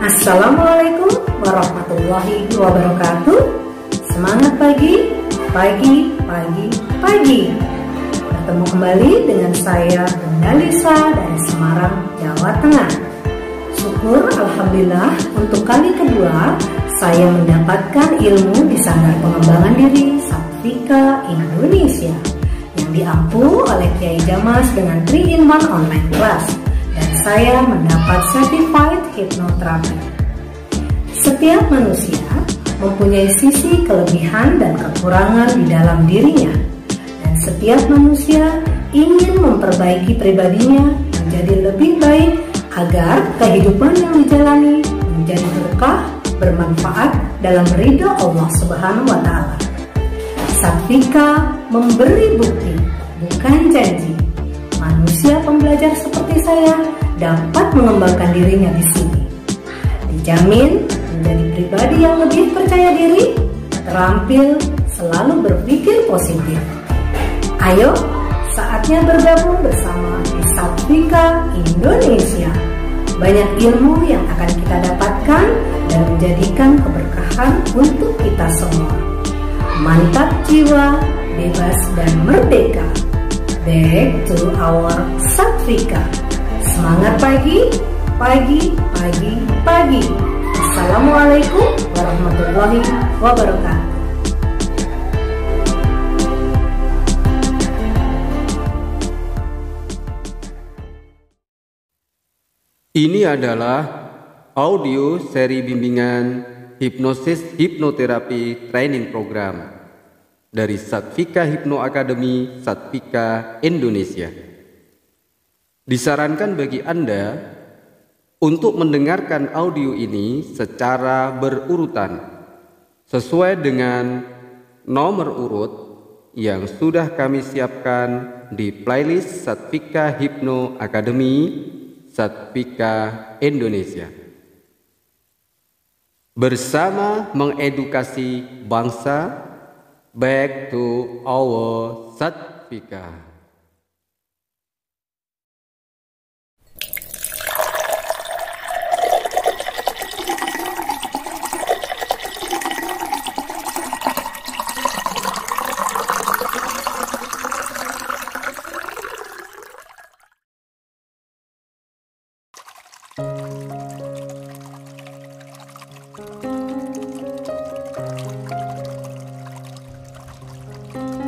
Assalamualaikum warahmatullahi wabarakatuh. Semangat pagi, pagi, pagi, pagi. Bertemu kembali dengan saya Bunda Lisa dari Semarang, Jawa Tengah. Syukur Alhamdulillah untuk kali kedua saya mendapatkan ilmu di Sanggar Pengembangan Diri Satvika Indonesia yang diampu oleh Kiai Jamas dengan 3-in-1 online class. Dan saya mendapat certified hipnoterapi. Setiap manusia mempunyai sisi kelebihan dan kekurangan di dalam dirinya, dan setiap manusia ingin memperbaiki pribadinya menjadi lebih baik agar kehidupan yang dijalani menjadi berkah, bermanfaat dalam ridho Allah Subhanahu wa Ta'ala. Satvika memberi bukti, bukan janji. Manusia pembelajar seperti saya dapat mengembangkan dirinya di sini. Dijamin menjadi pribadi yang lebih percaya diri, terampil, selalu berpikir positif. Ayo, saatnya bergabung bersama di Satvika Indonesia. Banyak ilmu yang akan kita dapatkan dan menjadikan keberkahan untuk kita semua. Mantap jiwa, bebas dan merdeka. Back to our Satvika. Semangat pagi, pagi, pagi, pagi. Assalamualaikum warahmatullahi wabarakatuh. Ini adalah audio seri bimbingan hipnosis hipnoterapi training program dari Satvika Hipno Academy Satvika Indonesia. Disarankan bagi Anda untuk mendengarkan audio ini secara berurutan sesuai dengan nomor urut yang sudah kami siapkan di playlist Satvika Hipno Academy Satvika Indonesia. Bersama mengedukasi bangsa, back to our Satvika.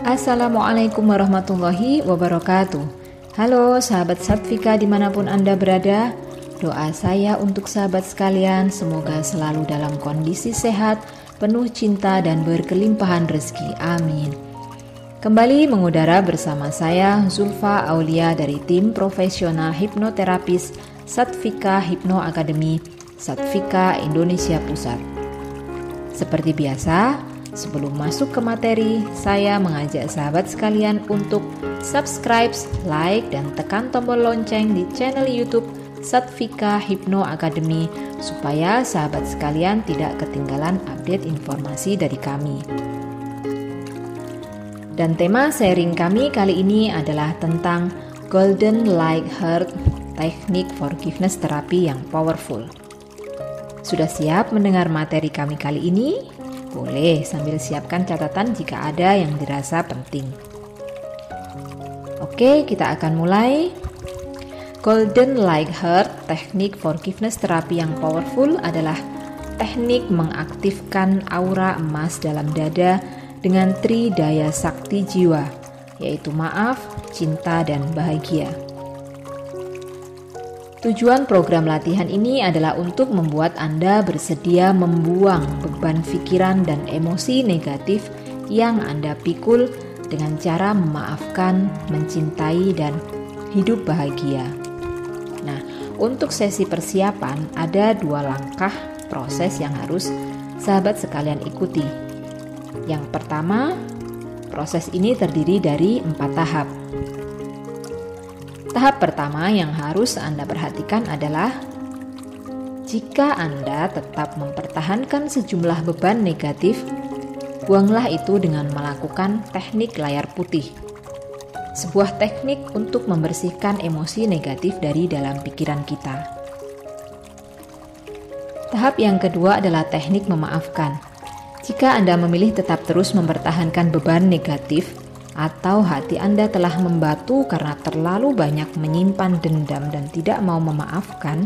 Assalamualaikum warahmatullahi wabarakatuh. Halo sahabat Satvika dimanapun Anda berada. Doa saya untuk sahabat sekalian semoga selalu dalam kondisi sehat, penuh cinta dan berkelimpahan rezeki. Amin. Kembali mengudara bersama saya Zulfa Aulia dari tim profesional hipnoterapis Satvika Hipno Academy Satvika Indonesia Pusat. Seperti biasa, sebelum masuk ke materi, saya mengajak sahabat sekalian untuk subscribe, like, dan tekan tombol lonceng di channel YouTube Satvika Hipno Academy supaya sahabat sekalian tidak ketinggalan update informasi dari kami. Dan tema sharing kami kali ini adalah tentang Golden Light Heart, teknik forgiveness terapi yang powerful. Sudah siap mendengar materi kami kali ini? Boleh sambil siapkan catatan jika ada yang dirasa penting. Oke, kita akan mulai. Golden Light Heart, teknik forgiveness terapi yang powerful adalah teknik mengaktifkan aura emas dalam dada dengan tridaya sakti jiwa, yaitu maaf, cinta, dan bahagia. Tujuan program latihan ini adalah untuk membuat Anda bersedia membuang beban pikiran dan emosi negatif yang Anda pikul dengan cara memaafkan, mencintai, dan hidup bahagia. Nah, untuk sesi persiapan ada 2 langkah proses yang harus sahabat sekalian ikuti. Yang pertama, proses ini terdiri dari 4 tahap. Tahap pertama yang harus Anda perhatikan adalah jika Anda tetap mempertahankan sejumlah beban negatif, buanglah itu dengan melakukan teknik layar putih. Sebuah teknik untuk membersihkan emosi negatif dari dalam pikiran kita. Tahap yang kedua adalah teknik memaafkan. Jika Anda memilih tetap terus mempertahankan beban negatif, atau hati Anda telah membatu karena terlalu banyak menyimpan dendam dan tidak mau memaafkan,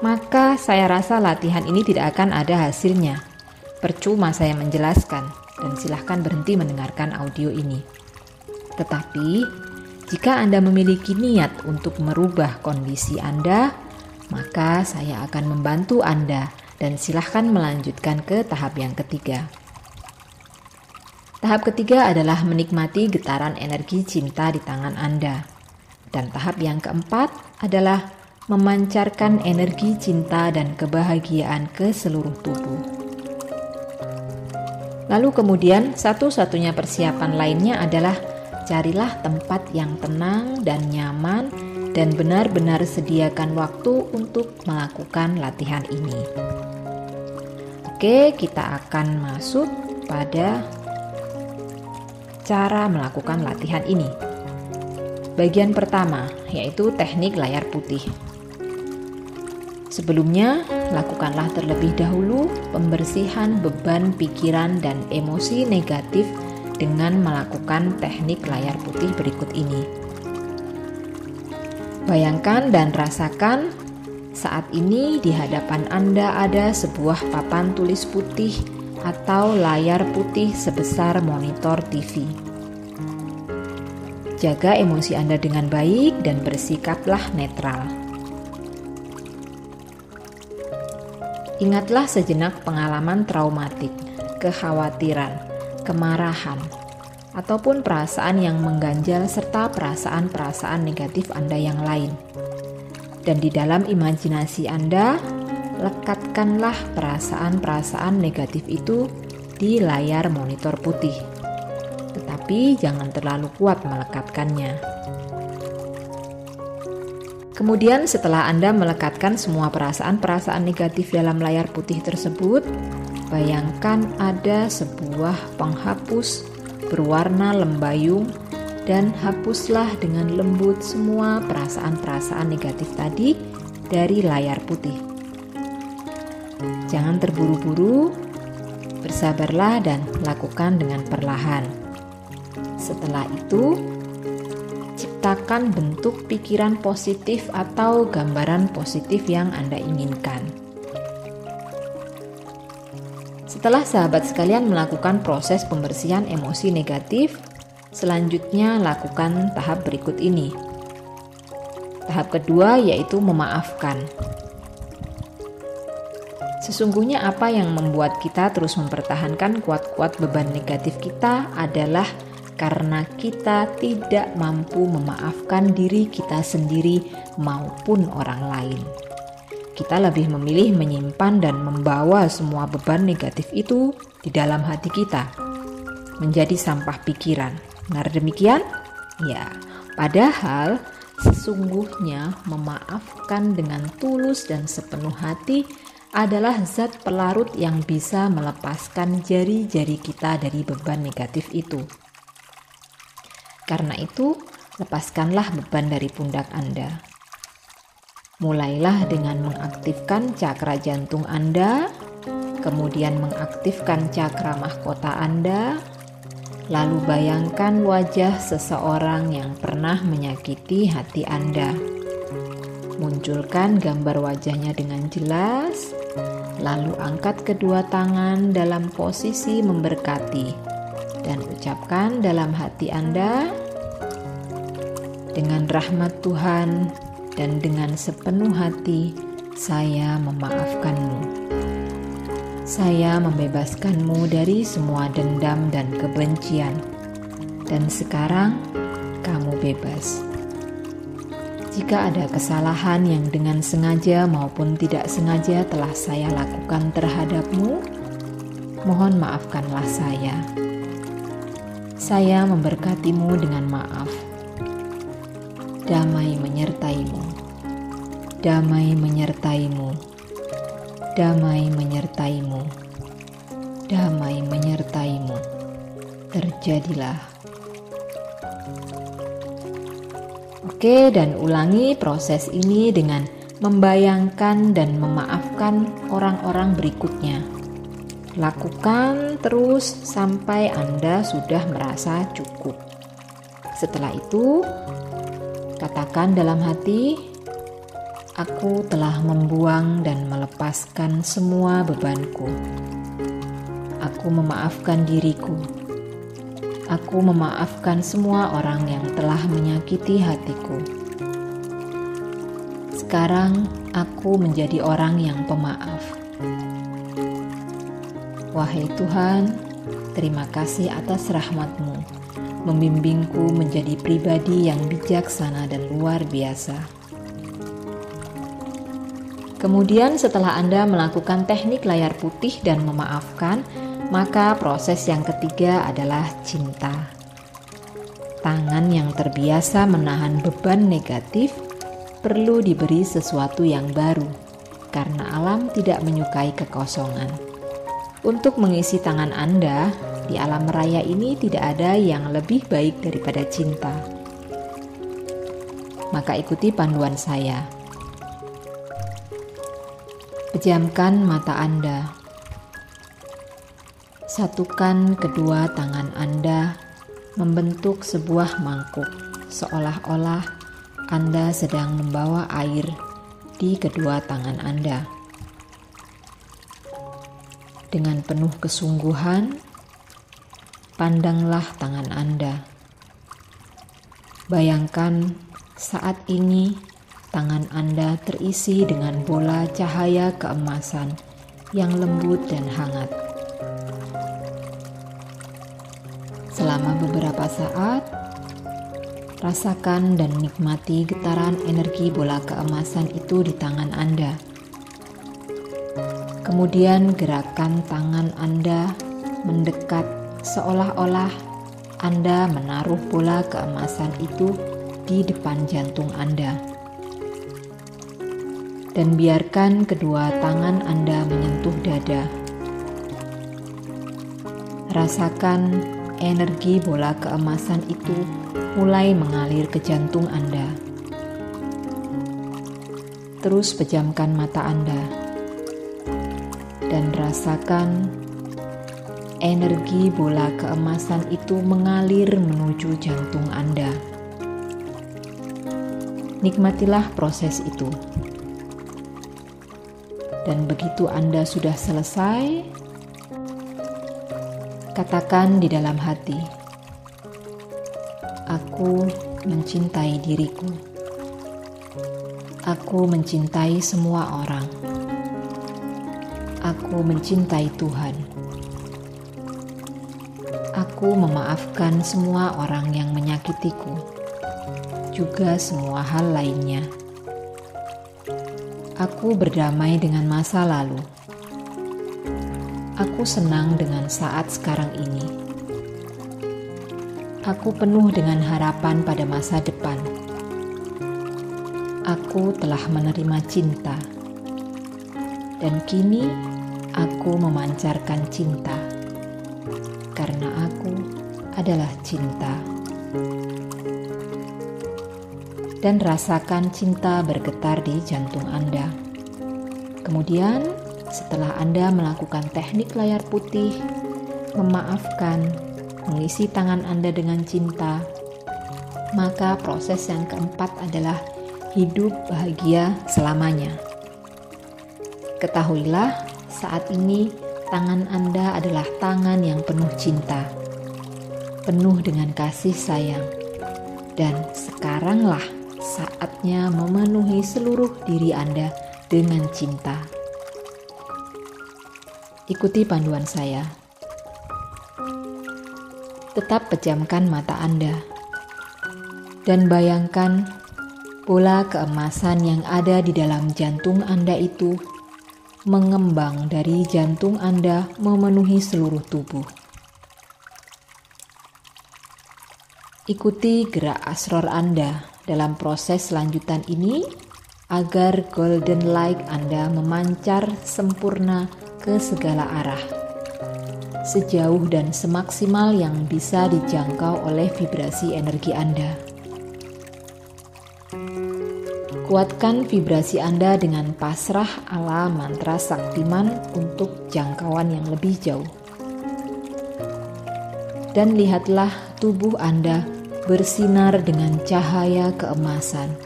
maka saya rasa latihan ini tidak akan ada hasilnya. Percuma saya menjelaskan, dan silahkan berhenti mendengarkan audio ini. Tetapi, jika Anda memiliki niat untuk merubah kondisi Anda, maka saya akan membantu Anda dan silahkan melanjutkan ke tahap yang ketiga. Tahap ketiga adalah menikmati getaran energi cinta di tangan Anda. Dan tahap yang keempat adalah memancarkan energi cinta dan kebahagiaan ke seluruh tubuh. Lalu kemudian satu-satunya persiapan lainnya adalah carilah tempat yang tenang dan nyaman dan benar-benar sediakan waktu untuk melakukan latihan ini. Oke, kita akan masuk pada cara melakukan latihan ini. Bagian pertama yaitu teknik layar putih. Sebelumnya, lakukanlah terlebih dahulu pembersihan beban pikiran dan emosi negatif dengan melakukan teknik layar putih berikut ini. Bayangkan dan rasakan saat ini di hadapan Anda ada sebuah papan tulis putih atau layar putih sebesar monitor TV. Jaga emosi Anda dengan baik dan bersikaplah netral. Ingatlah sejenak pengalaman traumatik, kekhawatiran, kemarahan, ataupun perasaan yang mengganjal serta perasaan-perasaan negatif Anda yang lain. Dan di dalam imajinasi Anda, lekatkanlah perasaan-perasaan negatif itu di layar monitor putih. Tetapi jangan terlalu kuat melekatkannya. Kemudian setelah Anda melekatkan semua perasaan-perasaan negatif dalam layar putih tersebut, bayangkan ada sebuah penghapus berwarna lembayung dan hapuslah dengan lembut semua perasaan-perasaan negatif tadi dari layar putih. Jangan terburu-buru, bersabarlah dan lakukan dengan perlahan. Setelah itu, ciptakan bentuk pikiran positif atau gambaran positif yang Anda inginkan. Setelah sahabat sekalian melakukan proses pembersihan emosi negatif, selanjutnya lakukan tahap berikut ini. Tahap kedua yaitu memaafkan. Sesungguhnya apa yang membuat kita terus mempertahankan kuat-kuat beban negatif kita adalah karena kita tidak mampu memaafkan diri kita sendiri maupun orang lain. Kita lebih memilih menyimpan dan membawa semua beban negatif itu di dalam hati kita, menjadi sampah pikiran. Benar demikian? Ya, padahal sesungguhnya memaafkan dengan tulus dan sepenuh hati adalah zat pelarut yang bisa melepaskan jari-jari kita dari beban negatif itu. Karena itu, lepaskanlah beban dari pundak Anda. Mulailah dengan mengaktifkan cakra jantung Anda, kemudian mengaktifkan cakra mahkota Anda, lalu bayangkan wajah seseorang yang pernah menyakiti hati Anda. Munculkan gambar wajahnya dengan jelas, lalu angkat kedua tangan dalam posisi memberkati, dan ucapkan dalam hati Anda, dengan rahmat Tuhan, dan dengan sepenuh hati, saya memaafkanmu. Saya membebaskanmu dari semua dendam dan kebencian. Dan sekarang, kamu bebas. Jika ada kesalahan yang dengan sengaja maupun tidak sengaja telah saya lakukan terhadapmu, mohon maafkanlah saya. Saya memberkatimu dengan maaf. Damai menyertaimu, damai menyertaimu, damai menyertaimu, damai menyertaimu. Terjadilah. Oke, dan ulangi proses ini dengan membayangkan dan memaafkan orang-orang berikutnya. Lakukan terus sampai Anda sudah merasa cukup. Setelah itu, katakan dalam hati, "Aku telah membuang dan melepaskan semua bebanku. Aku memaafkan diriku. Aku memaafkan semua orang yang telah menyakiti hatiku. Sekarang aku menjadi orang yang pemaaf. Wahai Tuhan, terima kasih atas rahmat-Mu, membimbingku menjadi pribadi yang bijaksana dan luar biasa." Kemudian setelah Anda melakukan teknik layar putih dan memaafkan, maka proses yang ketiga adalah cinta. Tangan yang terbiasa menahan beban negatif perlu diberi sesuatu yang baru, karena alam tidak menyukai kekosongan. Untuk mengisi tangan Anda, di alam raya ini tidak ada yang lebih baik daripada cinta. Maka ikuti panduan saya. Pejamkan mata Anda. Satukan kedua tangan Anda membentuk sebuah mangkuk, seolah-olah Anda sedang membawa air di kedua tangan Anda. Dengan penuh kesungguhan, pandanglah tangan Anda. Bayangkan saat ini tangan Anda terisi dengan bola cahaya keemasan yang lembut dan hangat. Selama beberapa saat, rasakan dan nikmati getaran energi bola keemasan itu di tangan Anda. Kemudian gerakan tangan Anda mendekat seolah-olah Anda menaruh bola keemasan itu di depan jantung Anda. Dan biarkan kedua tangan Anda menyentuh dada. Rasakan energi bola keemasan itu mulai mengalir ke jantung Anda. Terus pejamkan mata Anda dan rasakan energi bola keemasan itu mengalir menuju jantung Anda. Nikmatilah proses itu. Dan begitu Anda sudah selesai, katakan di dalam hati, "Aku mencintai diriku. Aku mencintai semua orang. Aku mencintai Tuhan. Aku memaafkan semua orang yang menyakitiku, juga semua hal lainnya. Aku berdamai dengan masa lalu. Aku senang dengan saat sekarang ini. Aku penuh dengan harapan pada masa depan. Aku telah menerima cinta. Dan kini aku memancarkan cinta, karena aku adalah cinta." Dan rasakan cinta bergetar di jantung Anda. Kemudian, setelah Anda melakukan teknik layar putih, memaafkan, mengisi tangan Anda dengan cinta, maka proses yang keempat adalah hidup bahagia selamanya. Ketahuilah, saat ini tangan Anda adalah tangan yang penuh cinta, penuh dengan kasih sayang, dan sekaranglah saatnya memenuhi seluruh diri Anda dengan cinta. Ikuti panduan saya. Tetap pejamkan mata Anda dan bayangkan bola keemasan yang ada di dalam jantung Anda itu mengembang dari jantung Anda memenuhi seluruh tubuh. Ikuti gerak asror Anda dalam proses lanjutan ini agar golden light Anda memancar sempurna ke segala arah, sejauh dan semaksimal yang bisa dijangkau oleh vibrasi energi Anda. Kuatkan vibrasi Anda dengan pasrah ala mantra saktiman untuk jangkauan yang lebih jauh. Dan lihatlah tubuh Anda bersinar dengan cahaya keemasan,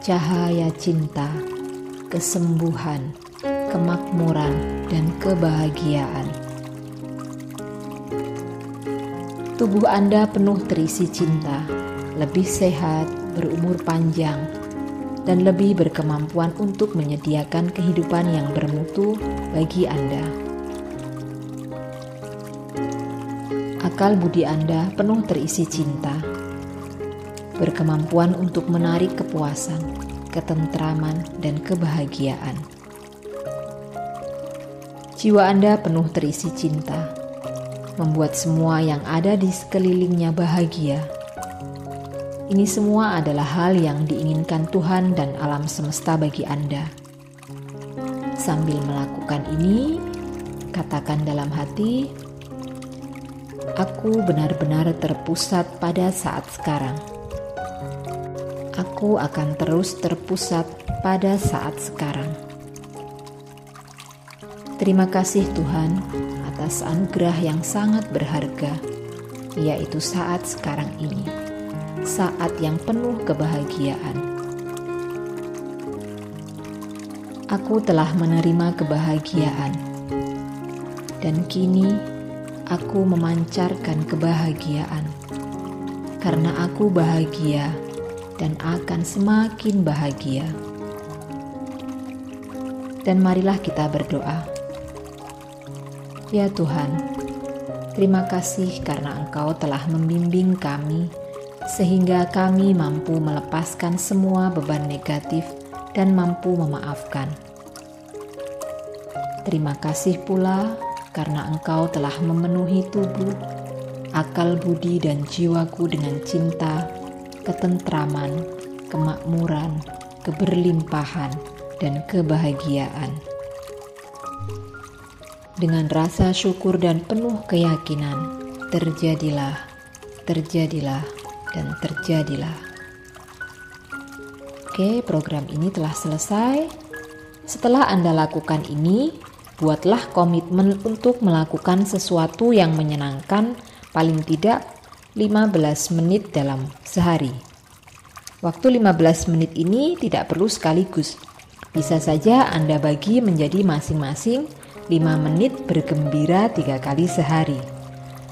cahaya cinta, kesembuhan, kemakmuran, dan kebahagiaan. Tubuh Anda penuh terisi cinta, lebih sehat, berumur panjang, dan lebih berkemampuan untuk menyediakan kehidupan yang bermutu bagi Anda. Akal budi Anda penuh terisi cinta, berkemampuan untuk menarik kepuasan, ketentraman, dan kebahagiaan. Jiwa Anda penuh terisi cinta, membuat semua yang ada di sekelilingnya bahagia. Ini semua adalah hal yang diinginkan Tuhan dan alam semesta bagi Anda. Sambil melakukan ini, katakan dalam hati, "Aku benar-benar terpusat pada saat sekarang. Aku akan terus terpusat pada saat sekarang. Terima kasih Tuhan atas anugerah yang sangat berharga, yaitu saat sekarang ini, saat yang penuh kebahagiaan. Aku telah menerima kebahagiaan, dan kini aku memancarkan kebahagiaan, karena aku bahagia dan akan semakin bahagia." Dan marilah kita berdoa. Ya Tuhan, terima kasih karena Engkau telah membimbing kami sehingga kami mampu melepaskan semua beban negatif dan mampu memaafkan. Terima kasih pula karena Engkau telah memenuhi tubuh, akal budi dan jiwaku dengan cinta, ketentraman, kemakmuran, keberlimpahan, dan kebahagiaan. Dengan rasa syukur dan penuh keyakinan, terjadilah, dan terjadilah. Oke, program ini telah selesai. Setelah Anda lakukan ini, buatlah komitmen untuk melakukan sesuatu yang menyenangkan paling tidak 15 menit dalam sehari. Waktu 15 menit ini tidak perlu sekaligus. Bisa saja Anda bagi menjadi masing-masing 5 menit bergembira 3 kali sehari.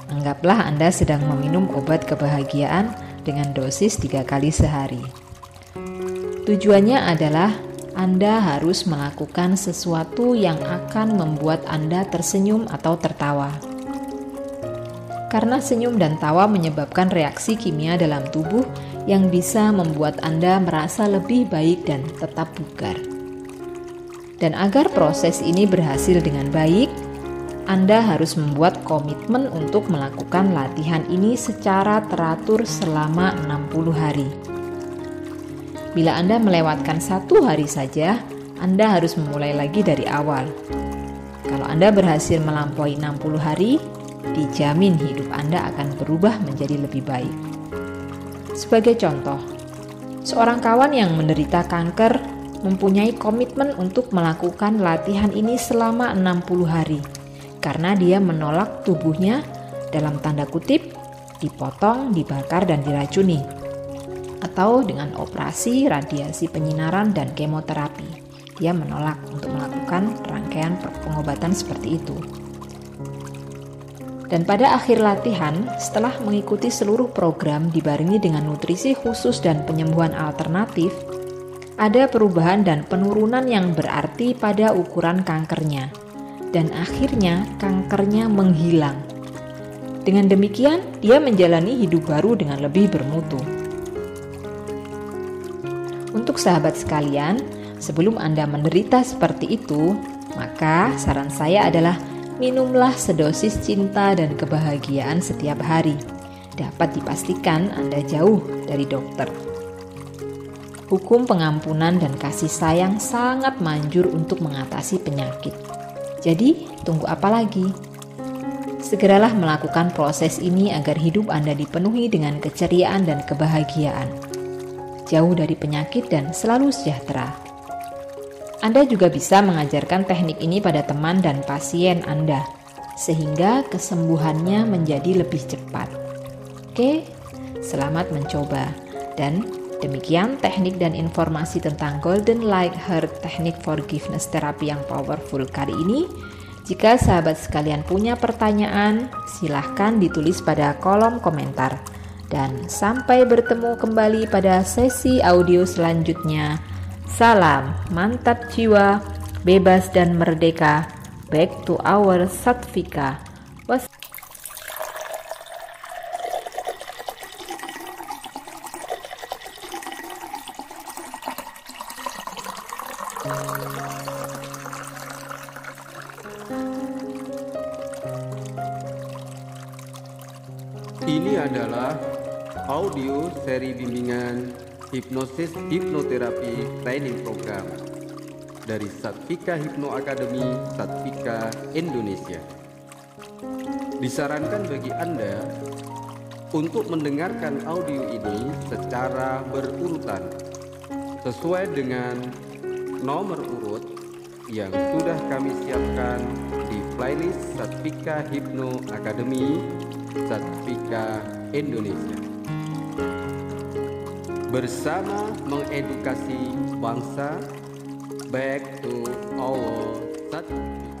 Anggaplah Anda sedang meminum obat kebahagiaan dengan dosis 3 kali sehari. Tujuannya adalah Anda harus melakukan sesuatu yang akan membuat Anda tersenyum atau tertawa. Karena senyum dan tawa menyebabkan reaksi kimia dalam tubuh yang bisa membuat Anda merasa lebih baik dan tetap bugar. Dan agar proses ini berhasil dengan baik, Anda harus membuat komitmen untuk melakukan latihan ini secara teratur selama 60 hari. Bila Anda melewatkan 1 hari saja, Anda harus memulai lagi dari awal. Kalau Anda berhasil melampaui 60 hari, dijamin hidup Anda akan berubah menjadi lebih baik. Sebagai contoh, seorang kawan yang menderita kanker mempunyai komitmen untuk melakukan latihan ini selama 60 hari karena dia menolak tubuhnya dalam tanda kutip dipotong, dibakar, dan diracuni, atau dengan operasi, radiasi penyinaran, dan kemoterapi. Dia menolak untuk melakukan rangkaian pengobatan seperti itu. Dan pada akhir latihan, setelah mengikuti seluruh program dibarengi dengan nutrisi khusus dan penyembuhan alternatif, ada perubahan dan penurunan yang berarti pada ukuran kankernya, dan akhirnya kankernya menghilang. Dengan demikian, dia menjalani hidup baru dengan lebih bermutu. Untuk sahabat sekalian, sebelum Anda menderita seperti itu, maka saran saya adalah minumlah sedosis cinta dan kebahagiaan setiap hari. Dapat dipastikan Anda jauh dari dokter. Hukum pengampunan dan kasih sayang sangat manjur untuk mengatasi penyakit. Jadi, tunggu apa lagi? Segeralah melakukan proses ini agar hidup Anda dipenuhi dengan keceriaan dan kebahagiaan. jauh dari penyakit dan selalu sejahtera. Anda juga bisa mengajarkan teknik ini pada teman dan pasien Anda, sehingga kesembuhannya menjadi lebih cepat. Oke, selamat mencoba. Dan demikian teknik dan informasi tentang Golden Light Heart Technique Forgiveness Therapy yang powerful kali ini. Jika sahabat sekalian punya pertanyaan, silahkan ditulis pada kolom komentar. Dan sampai bertemu kembali pada sesi audio selanjutnya. Salam mantap jiwa, bebas dan merdeka. Back to our Sattvika. Ini adalah audio seri bimbingan hipnosis hipnoterapi training program dari Sattvika Hypno Academy, Sattvika Indonesia. Disarankan bagi Anda untuk mendengarkan audio ini secara berurutan sesuai dengan nomor urut yang sudah kami siapkan di playlist Sattvika Hypno Academy, Sattvika Indonesia. Bersama mengedukasi bangsa, back to our Sattvika.